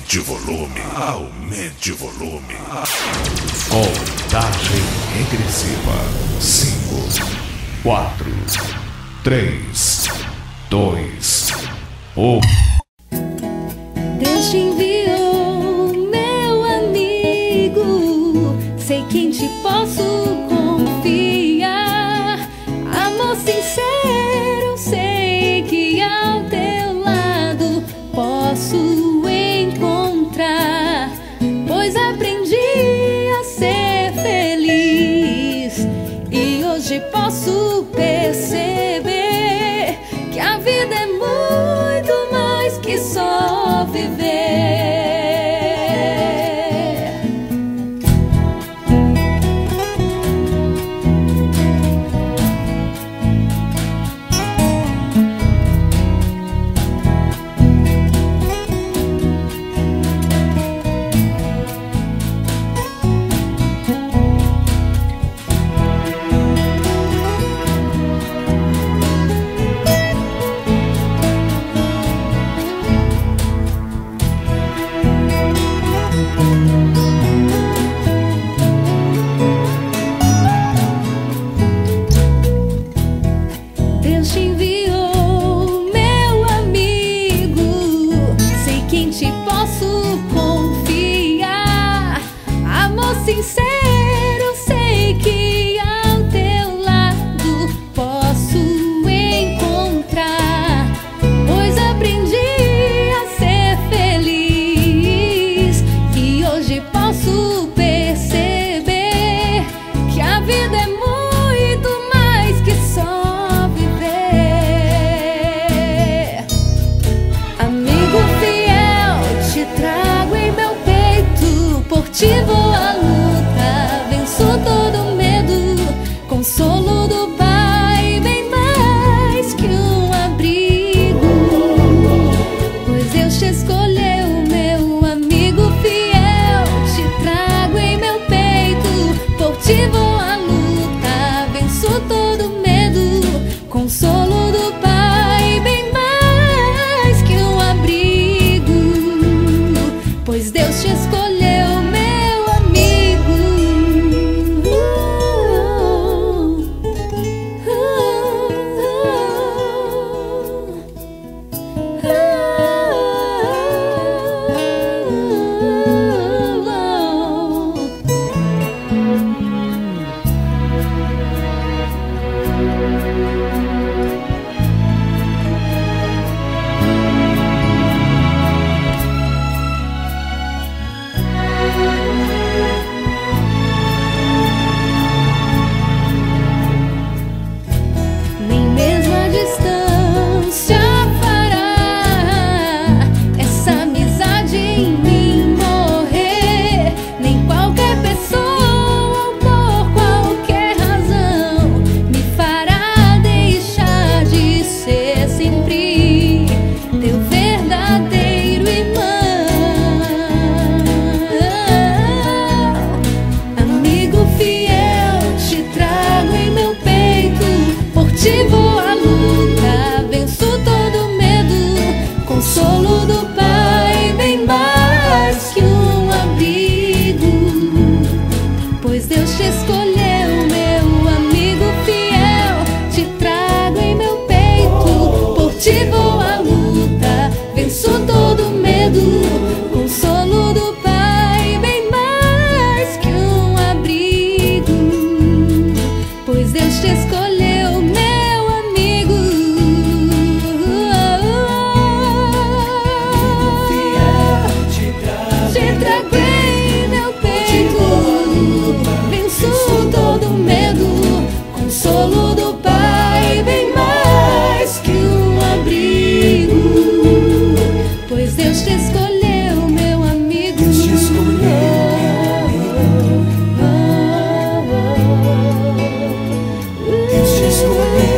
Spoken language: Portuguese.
Aumente o volume. Aumente o volume. Contagem regressiva. 5, 4, 3, 2, 1. Deus te enviou, meu amigo. Sei que em ti posso confiar. Amor sincero, sei que ao teu lado posso encontrar. Pois aprendi a ser feliz e hoje posso perceber que a vida é muito mais que só viver. Deus te enviou, meu amigo. Sei que em ti posso confiar. Amor sincero, sei que ao teu lado posso encontrar. Pois aprendi a ser feliz e hoje posso perceber que a vida é muito mais que só viver. Amigo fiel, te trago em meu peito. Por ti vou à luta, venço todo medo. Consolo do Pai, bem mais que um abrigo. Pois Deus te escolheu, meu amigo fiel. Te trago em meu peito. Por ti vou à luta, venço todo medo. Consolo do Pai, bem mais que um abrigo. Pois Deus te escolheu, meu amigo. Nem mesmo a distância fará essa amizade em mim morrer. Nem qualquer pessoa ou por qualquer razão me fará deixar de ser sempre teu verdadeiro irmão. Amigo fiel, te trago em meu peito. Por ti vou à luta, venço todo medo. Consolo do Pai, bem mais que um abrigo. Pois Deus te escolheu, meu amigo fiel. Te trago em meu peito. Por ti vou à luta, venço todo medo. Consolo do Pai, bem mais que um abrigo. Pois Deus te escolheu, meu amigo. Te trago em meu peito. Venço todo medo. Consolo do Pai, bem mais que um abrigo. Pois Deus te escolheu, meu amigo. Deus te escolheu, meu amigo. Deus te escolheu.